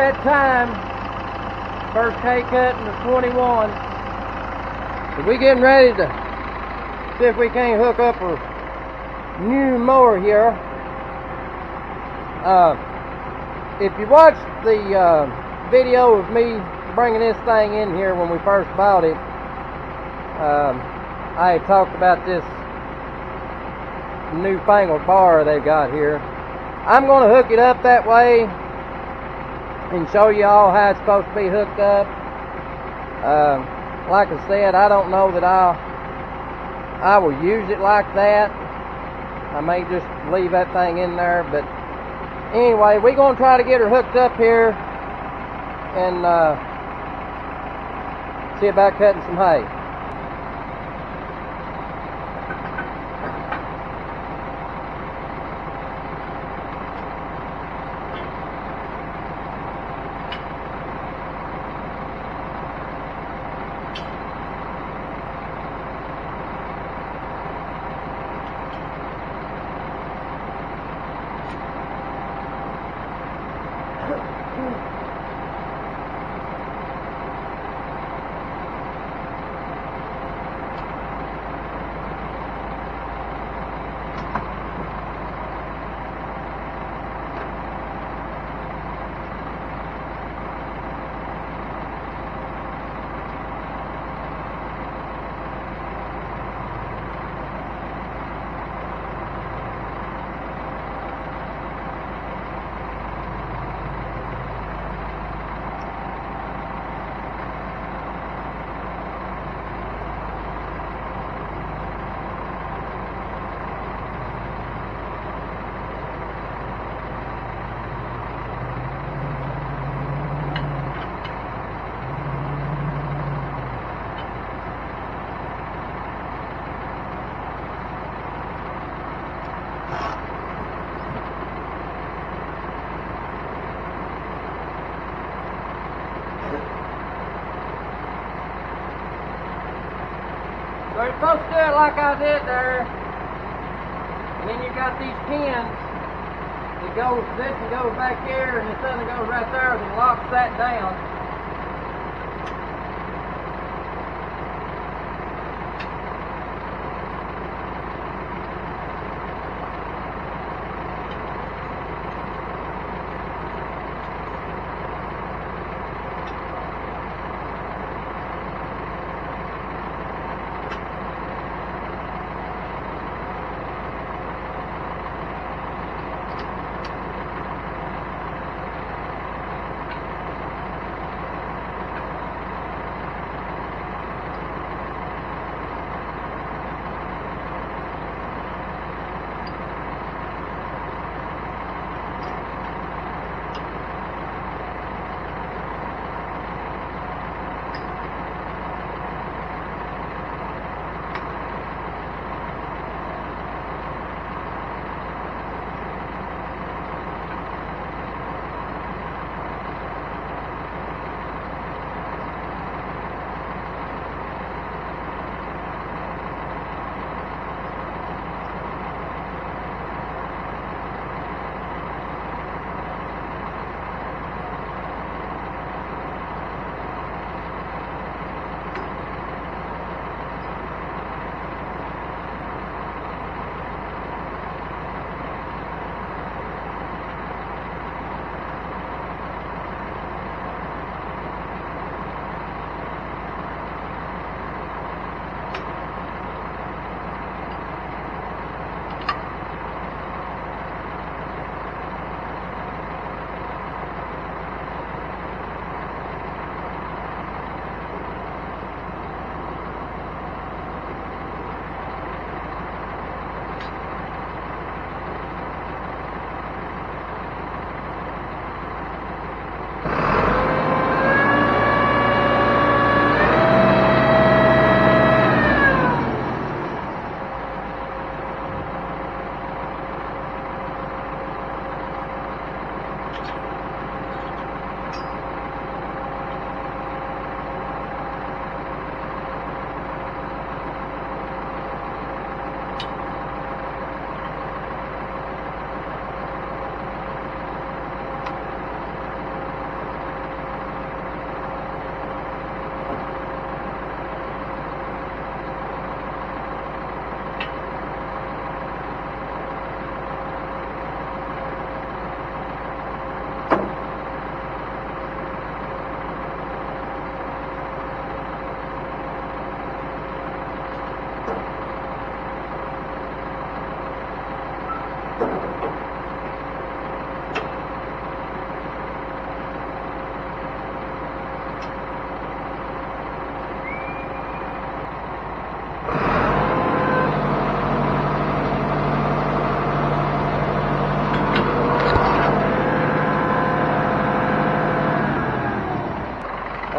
that time. First hay cut in the 21. So we getting ready to see if we can't hook up a new mower here. If you watched the video of me bringing this thing in here when we first bought it, I had talked about this newfangled bar they've got here. I'm going to hook it up that way and show you all how it's supposed to be hooked up. Like I said, I don't know that I will use it like that. I may just leave that thing in there, but anyway, we're going to try to get her hooked up here and see about cutting some hay. So you're supposed to do it like I did there, and then you got these pins that goes, this one goes back here, and this other goes right there, and it locks that down.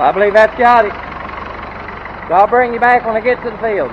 I believe that's got it. So I'll bring you back when I get to the field.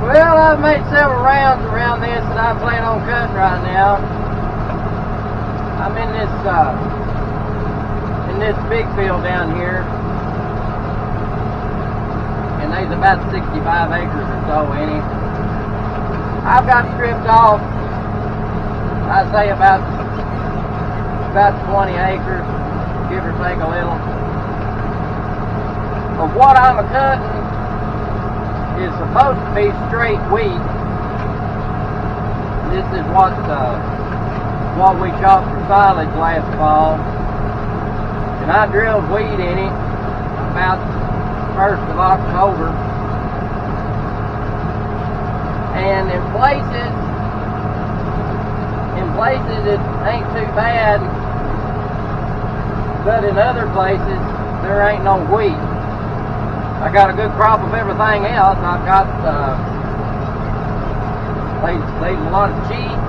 Well, I've made several rounds around this that I plan on cutting right now. I'm in this big field down here, and there's about 65 acres or so in it. I've got stripped off, I'd say about 20 acres, give or take a little. But what I'm cutting is supposed to be straight wheat. This is what we chopped for silage last fall, and I drilled wheat in it about the 1st of October. And in places it ain't too bad, but in other places there ain't no wheat. I got a good crop of everything else. I've got laid a lot of cheese,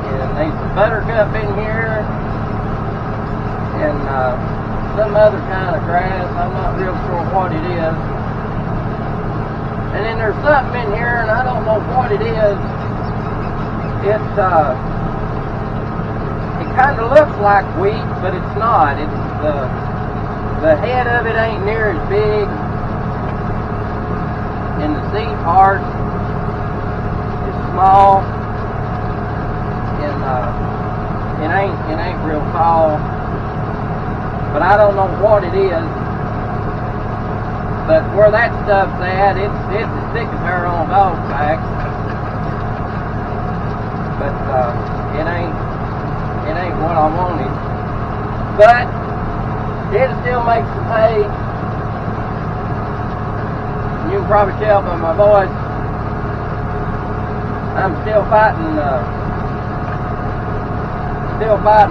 and there's some buttercup in here, and some other kind of grass. I'm not real sure what it is. And then there's something in here, and I don't know what it is. It kind of looks like wheat, but it's not. It's the head of it ain't near as big, and the seed part is small, and it ain't real tall. But I don't know what it is. But where that stuff's at, it's as thick as hair on a dog's back. But it ain't what I wanted. But it'll still make some hay. You can probably tell by my voice, I'm still fighting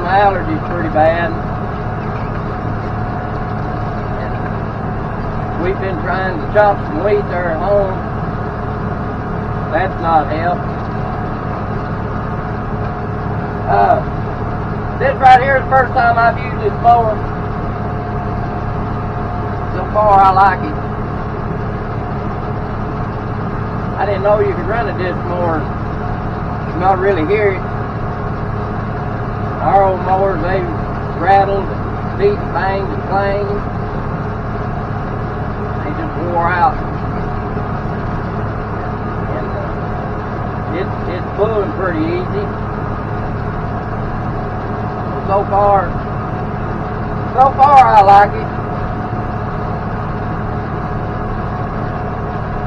my allergies pretty bad. And we've been trying to chop some wheat there at home. That's not helped. This right here is the first time I've used this mower. So far, I like it. I didn't know you could run a disc mower and not really hear it. Our old mowers, they rattled, beat, banged, and clanged. They just wore out. And it's pulling pretty easy. So far, I like it.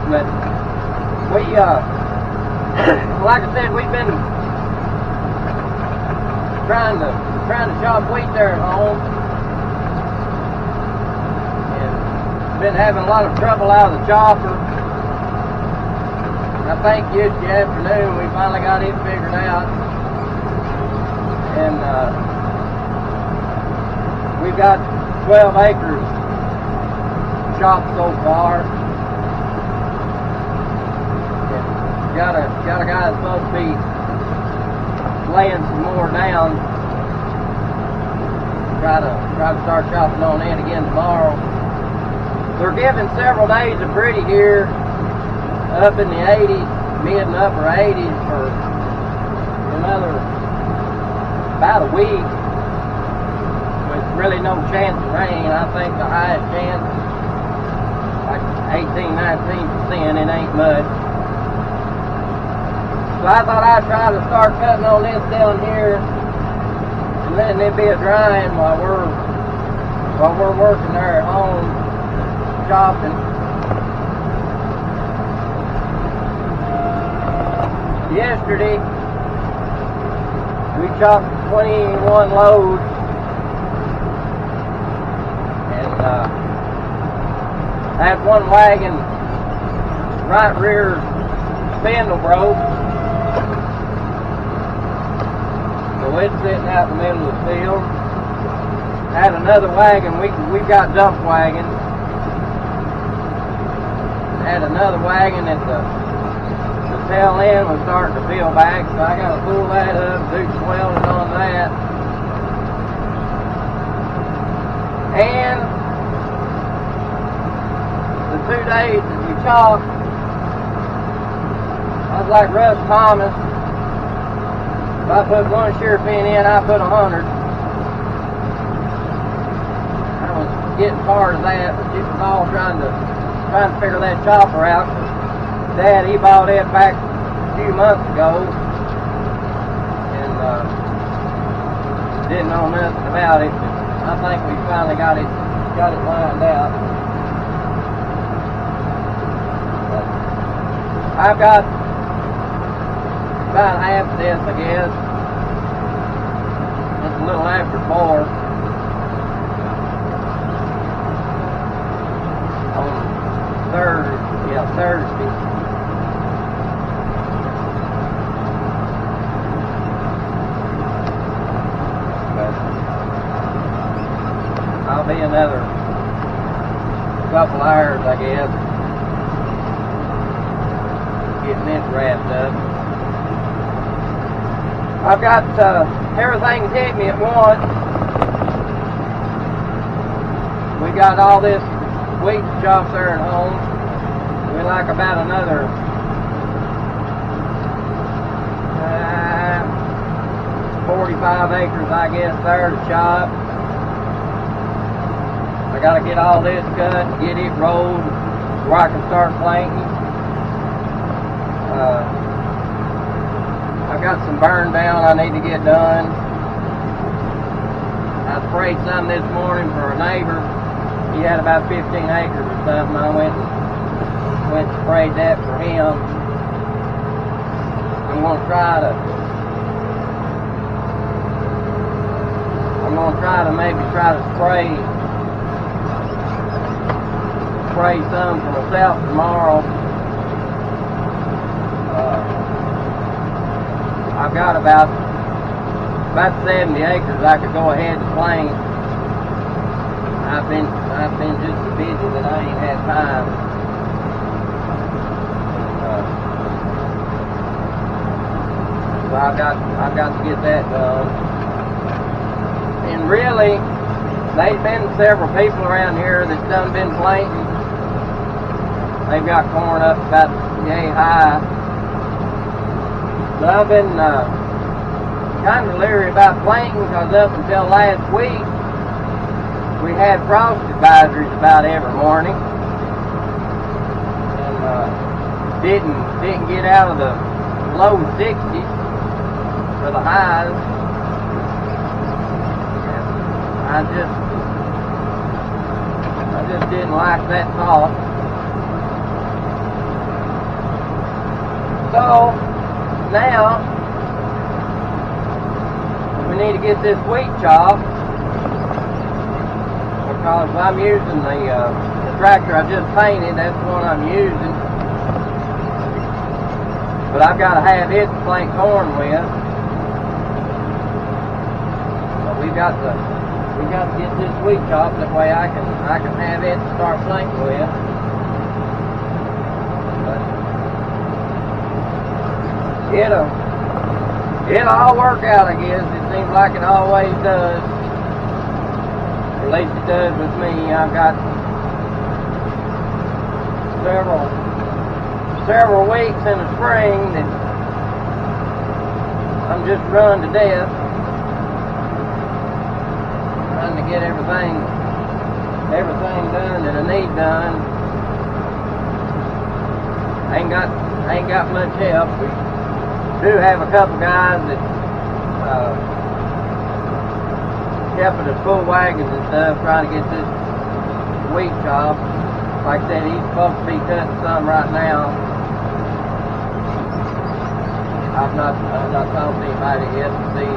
But we, like I said, we've been trying to chop wheat there at home, and been having a lot of trouble out of the chopper. I think yesterday afternoon we finally got it figured out. And we've got 12 acres chopped so far. And got a guy that's supposed to be laying some more down. Try to start chopping on in again tomorrow. They're giving several days of pretty here, up in the 80s, mid and upper 80s for another about a week, with really no chance of rain. I think the highest chance, like 18-19%, it ain't much. So I thought I'd try to start cutting on this down here and letting it be a drying while we're working there at home chopping. Yesterday we chopped 21 loads, and that one wagon right rear spindle broke, so it's sitting out in the middle of the field. Had another wagon, we've got dump wagons. Had another wagon at the tail end was starting to peel back, so I got to pull that up, do some welding on that. And the 2 days that we chopped, I was like Russ Thomas. If I put one shear pin in, I put 100. I was getting part of that, but it was all trying to figure that chopper out. Dad, he bought it back a few months ago, and didn't know nothing about it, but I think we finally got it lined out. But I've got about half this, I guess. It's a little after 4. Thursday. But I'll be another couple hours, I guess, getting this wrapped up. I've got everything hit me at once. We got all this wheat chopped there at home. We like about another 45 acres, I guess, there to chop. I got to get all this cut, get it rolled, where I can start planting. I've got some burn down I need to get done. I sprayed some this morning for a neighbor. He had about 15 acres or something. I went and sprayed that for him. I'm going to try to spray some for myself tomorrow. I've got about 70 acres I could go ahead and plant. I've been just so busy that I ain't had time. So I've got to get that done. And really, there's been several people around here that's done been planting. They've got corn up about yay high. So I've been kind of leery about planting, because up until last week we had frost advisories about every morning, and didn't get out of the low 60s for the highs. And I just didn't like that thought. So now we need to get this wheat chopped, because I'm using the tractor I just painted. That's the one I'm using. But I've got to have it to plank corn with. So we got to get this wheat chopped, that way I can have it to start planking with. But it'll all work out, I guess. It seems like it always does. Or at least it does with me. I've got several weeks in the spring that I'm just run to death, trying to get everything done that I need done. Ain't got much help. We do have a couple guys that helping us pull wagons and stuff, trying to get this wheat chopped. Like I said, he's supposed to be cutting some right now. I've not talked to anybody yet to see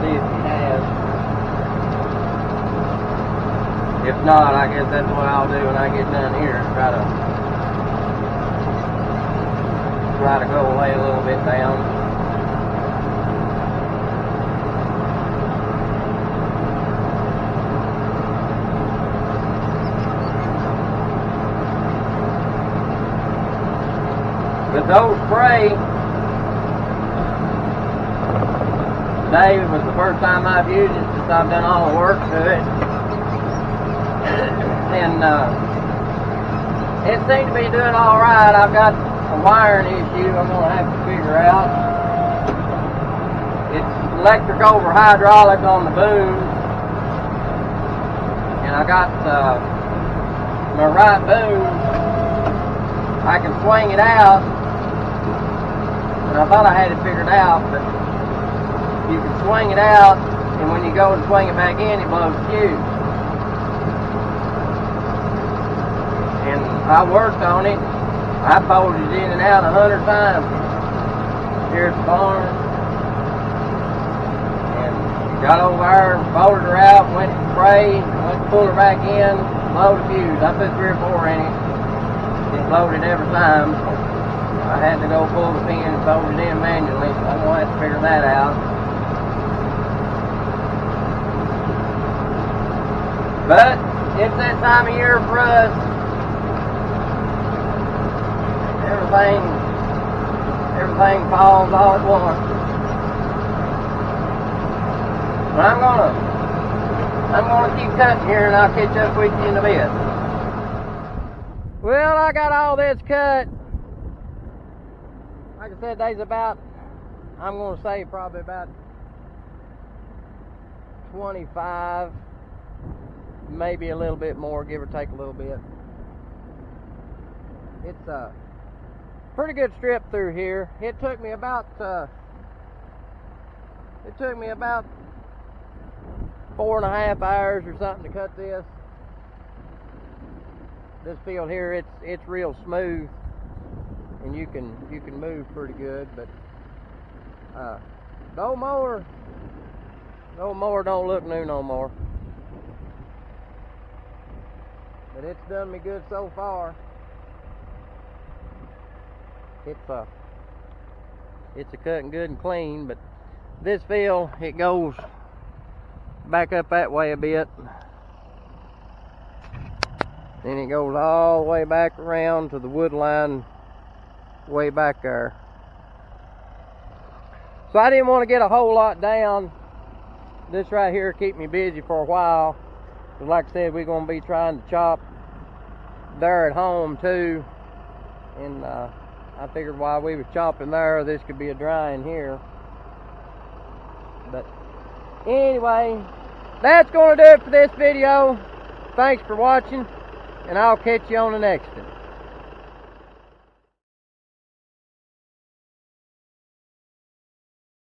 if he has. If not, I guess that's what I'll do when I get done here. Try to go away a little bit down. But those spray, today was the first time I've used it since I've done all the work to it. And it seems to be doing all right. I've got a wiring issue I'm going to have to figure out. It's electric over hydraulic on the boom. And I got my right boom. I can swing it out. And I thought I had it figured out, but you can swing it out, and when you go and swing it back in, it blows the fuse. And I worked on it. I folded it in and out 100 times here at the barn. And got over there, folded her out, went to spray, went to pull her back in, blow the fuse. I put 3 or 4 in it. It blowed it every time. I had to go pull the pin and fold it in manually, so I'm going to have to figure that out. But it's that time of year for us. Everything falls all at once. But I'm gonna keep cutting here, and I'll catch up with you in a bit. Well, I got all this cut. Like I said, there's about, I'm going to say probably about 25, maybe a little bit more, give or take a little bit. It's a pretty good strip through here. It took me about 4.5 hours or something to cut this. This field here, it's real smooth. And you can move pretty good, but the old mower don't look new no more. But it's done me good so far. It's a cutting good and clean, but this field, it goes back up that way a bit. Then it goes all the way back around to the wood line way back there. So I didn't want to get a whole lot down. This right here keep me busy for a while. Because like I said, we're going to be trying to chop there at home too. And I figured while we was chopping there, this could be a drying here. But anyway, that's going to do it for this video. Thanks for watching, and I'll catch you on the next one.